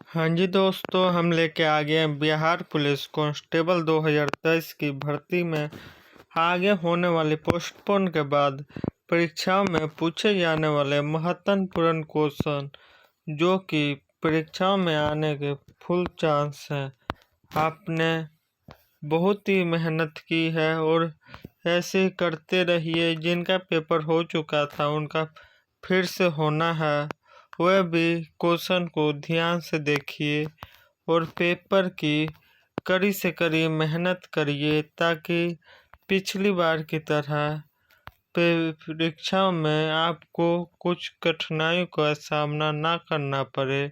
हाँ जी दोस्तों, हम लेके आ गए हैं बिहार पुलिस कांस्टेबल 2023 की भर्ती में आगे होने वाली पोस्टपोन के बाद परीक्षाओं में पूछे जाने वाले महत्वपूर्ण क्वेश्चन, जो कि परीक्षाओं में आने के फुल चांस हैं। आपने बहुत ही मेहनत की है और ऐसे ही करते रहिए। जिनका पेपर हो चुका था उनका फिर से होना है, वह भी क्वेश्चन को ध्यान से देखिए और पेपर की कड़ी से कड़ी मेहनत करिए, ताकि पिछली बार की तरह परीक्षाओं में आपको कुछ कठिनाइयों का सामना ना करना पड़े।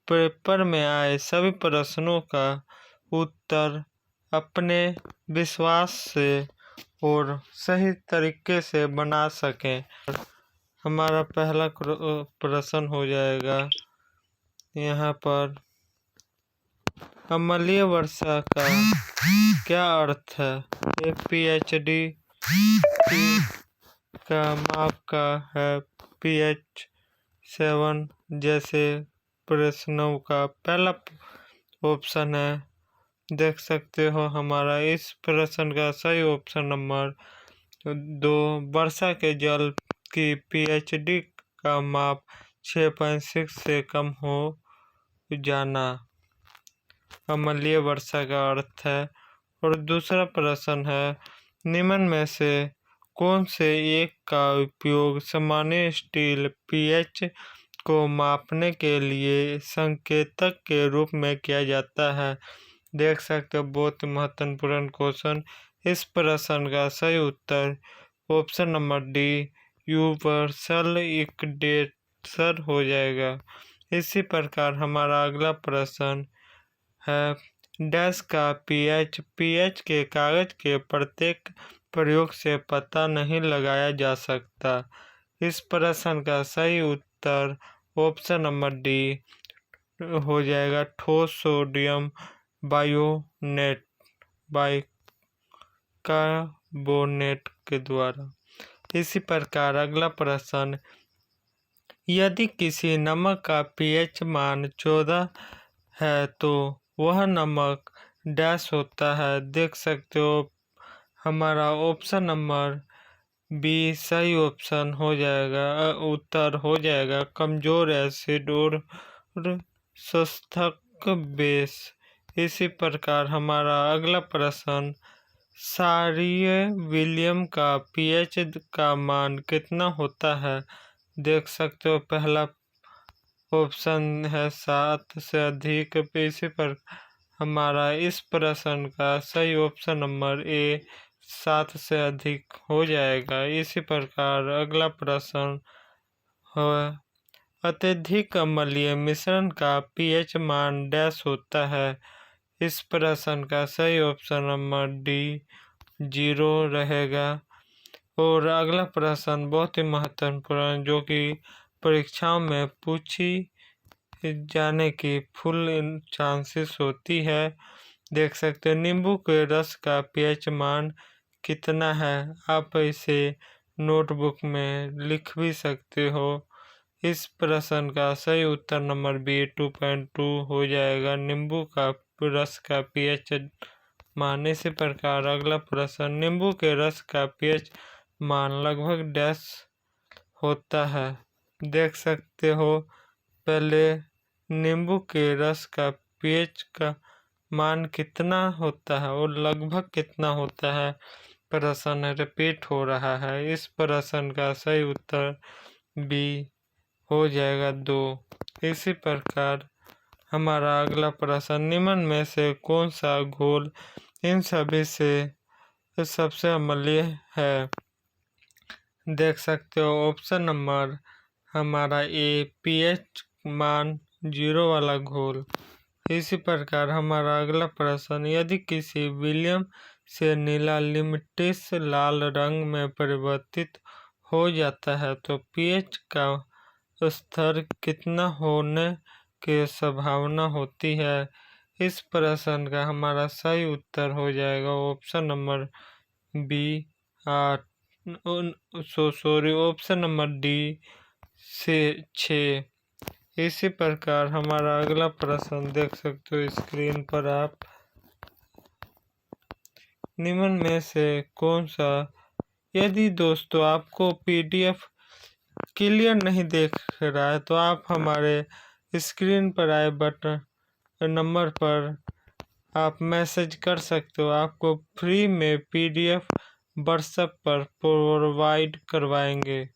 पेपर में आए सभी प्रश्नों का उत्तर अपने विश्वास से और सही तरीके से बना सकें। हमारा पहला प्रश्न हो जाएगा यहाँ पर, अम्लीय वर्षा का क्या अर्थ है? ये PhD का माप का है, pH 7 जैसे प्रश्नों का पहला ऑप्शन है। देख सकते हो हमारा इस प्रश्न का सही ऑप्शन नंबर 2, वर्षा के जल की PhD का माप 6.6 से कम हो जाना अम्लीय वर्षा का अर्थ है। और दूसरा प्रश्न है, निम्न में से कौन से एक का उपयोग सामान्य स्टील pH को मापने के लिए संकेतक के रूप में किया जाता है? देख सकते हो बहुत महत्वपूर्ण क्वेश्चन। इस प्रश्न का सही उत्तर option number D, universal equator हो जाएगा। इसी प्रकार हमारा अगला प्रश्न है, डैश का pH के कागज के प्रत्येक प्रयोग से पता नहीं लगाया जा सकता। इस प्रश्न का सही उत्तर ऑप्शन नंबर डी हो जाएगा, ठोस सोडियम बाइकार्बोनेट के द्वारा। इसी प्रकार अगला प्रश्न, यदि किसी नमक का pH मान 14 है तो वह नमक डैश होता है। देख सकते हो हमारा ऑप्शन नंबर बी सही ऑप्शन हो जाएगा, उत्तर हो जाएगा, कमजोर एसिड और सस्तक बेस। इसी प्रकार हमारा अगला प्रश्न, क्षारीय विलयन का pH का मान कितना होता है? देख सकते हो पहला ऑप्शन है 7 से अधिक। इसी पर हमारा इस प्रश्न का सही ऑप्शन नंबर ए 7 से अधिक हो जाएगा। इसी प्रकार अगला प्रश्न है, अत्यधिक अम्लीय मिश्रण का pH मान डैश होता है। इस प्रश्न का सही ऑप्शन नंबर डी 0 रहेगा। और अगला प्रश्न बहुत ही महत्वपूर्ण, जो कि परीक्षाओं में पूछी जाने की फुल चांसेस होती है। देख सकते हो नींबू के रस का pH मान कितना है? आप इसे नोटबुक में लिख भी सकते हो। इस प्रश्न का सही उत्तर नंबर बी 2.2 हो जाएगा, नींबू का रस का pH मान। इसी प्रकार अगला प्रश्न, नींबू के रस का pH मान लगभग डैश होता है। देख सकते हो पहले नींबू के रस का pH का मान कितना होता है और लगभग कितना होता है, प्रश्न रिपीट हो रहा है। इस प्रश्न का सही उत्तर बी हो जाएगा 2। इसी प्रकार हमारा अगला प्रश्न, निम्न में से कौन सा घोल इन सभी से सबसे अम्लीय है? देख सकते हो ऑप्शन नंबर हमारा ए pH मान 0 वाला घोल। इसी प्रकार हमारा अगला प्रश्न, यदि किसी विलयन से नीला लिमटिस लाल रंग में परिवर्तित हो जाता है तो pH का स्तर कितना होने की संभावना होती है? इस प्रश्न का हमारा सही उत्तर हो जाएगा option number B 8, option number D से 6। इसी प्रकार हमारा अगला प्रश्न देख सकते हो स्क्रीन पर आप, निम्न में से कौन सा, यदि दोस्तों आपको पीडीएफ क्लियर नहीं देख रहा है तो आप हमारे स्क्रीन पर आए बटन नंबर पर आप मैसेज कर सकते हो, आपको फ्री में पीडीएफ व्हाट्सएप पर प्रोवाइड करवाएंगे।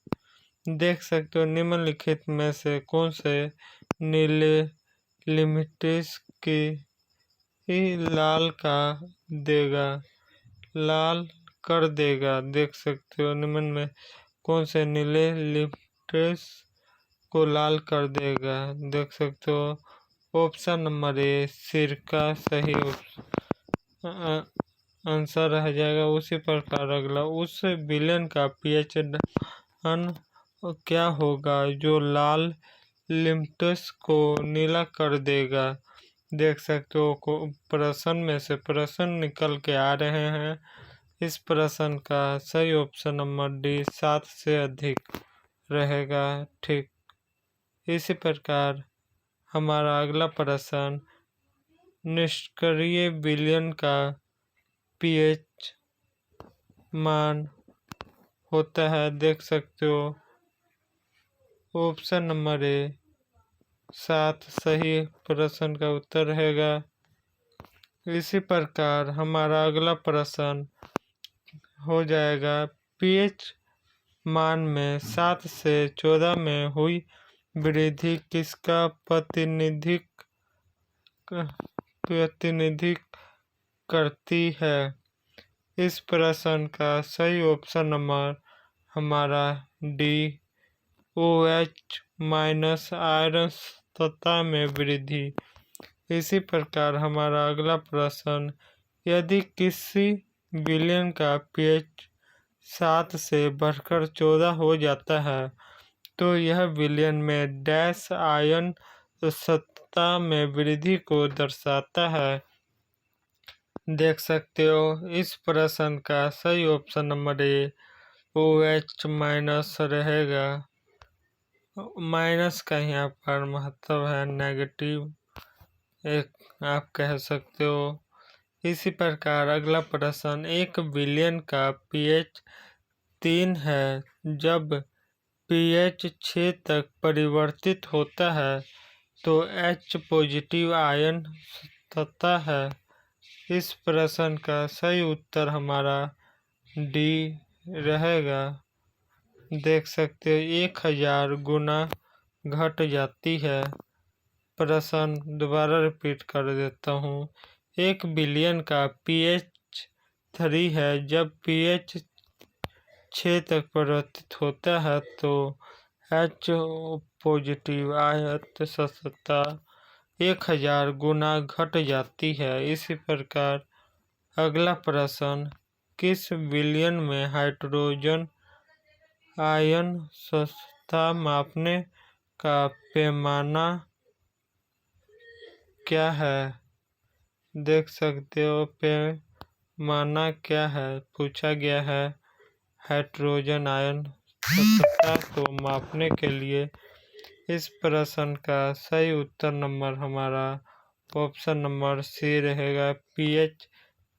देख सकते हो निम्नलिखित में से कौन से नीले लिमिटेस की लाल कर देगा। देख सकते हो निम्न में कौन से नीले लिमिटेस को लाल कर देगा। देख सकते हो ऑप्शन नंबर ए सिरका सही आंसर रह जाएगा। उसी प्रकार अगला, उस विलेन का पीएच क्या होगा जो लाल लिमिट्स को नीला कर देगा। देख सकते हो प्रश्न में से प्रश्न निकल के आ रहे हैं। इस प्रश्न का सही ऑप्शन नंबर डी 7 से अधिक रहेगा। ठीक, इसी प्रकार हमारा अगला प्रश्न, निष्क्रिय विलयन का पीएच मान होता है। देख सकते हो ऑप्शन नंबर ए 7 सही प्रश्न का उत्तर रहेगा। इसी प्रकार हमारा अगला प्रश्न हो जाएगा, पीएच मान में 7 से 14 में हुई वृद्धि किसका प्रतिनिधित्व करती है। इस प्रश्न का सही ऑप्शन नंबर हमारा डी OH माइनस आयरन तत्व में वृद्धि। इसी प्रकार हमारा अगला प्रश्न, यदि किसी विलयन का पीएच 7 से बढ़कर 14 हो जाता है तो यह विलयन में डैश आयन सत्ता में वृद्धि को दर्शाता है। देख सकते हो इस प्रश्न का सही option number A OH minus रहेगा। माइनस का यहाँ पर महत्व है, नेगेटिव एक आप कह सकते हो। इसी प्रकार अगला प्रश्न, एक विलयन का पीएच 3 है, जब पीएच 6 तक परिवर्तित होता है तो H पॉजिटिव आयन तत्व है। इस प्रश्न का सही उत्तर हमारा डी रहेगा। देख सकते हो 1000 गुना घट जाती है। प्रश्न दोबारा रिपीट कर देता हूँ, एक विलयन का पीएच 3 है, जब पीएच 6 तक परिवर्तित होता है तो H पॉजिटिव आयन सत्ता 1000 गुना घट जाती है। इसी प्रकार अगला प्रश्न, किस विलयन में हाइड्रोजन आयन सत्ता मापने का पैमाना क्या है। देख सकते हो पैमाना क्या है, पूछा गया है हाइड्रोजन आयन सत्ता को मापने के लिए। इस प्रश्न का सही उत्तर नंबर हमारा ऑप्शन नंबर सी रहेगा, पीएच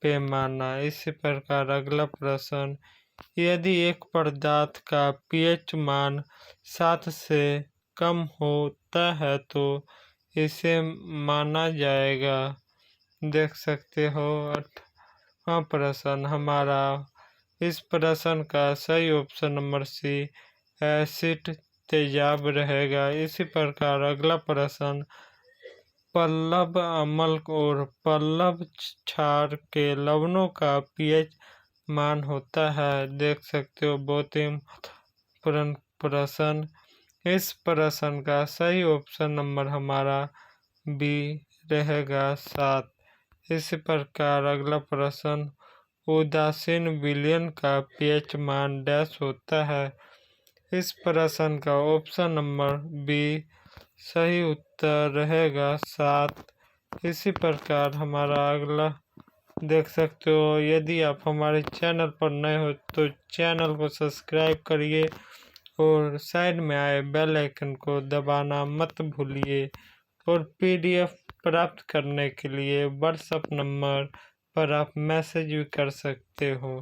पैमाना। इसी प्रकार अगला प्रश्न, यदि एक पदार्थ का पीएच मान 7 से कम होता है तो इसे माना जाएगा। देख सकते हो 8वां प्रश्न हमारा, इस प्रश्न का सही ऑप्शन नंबर सी एसिड तेजाब रहेगा। इसी प्रकार अगला प्रश्न, पल्लव अम्ल और पल्लव क्षार के लवणों का पीएच मान होता है। देख सकते हो बहुत ही महत्वपूर्ण प्रश्न। इस प्रश्न का सही ऑप्शन नंबर हमारा बी रहेगा 7। इसी प्रकार अगला प्रश्न, उदासीन विलयन का पीएच मान डैश होता है। इस प्रश्न का ऑप्शन नंबर बी सही उत्तर रहेगा 7। इसी प्रकार हमारा अगला देख सकते हो, यदि आप हमारे चैनल पर नए हो तो चैनल को सब्सक्राइब करिए और साइड में आए बेल आइकन को दबाना मत भूलिए। और पीडीएफ प्राप्त करने के लिए व्हाट्सएप नंबर पर आप मैसेज भी कर सकते हो।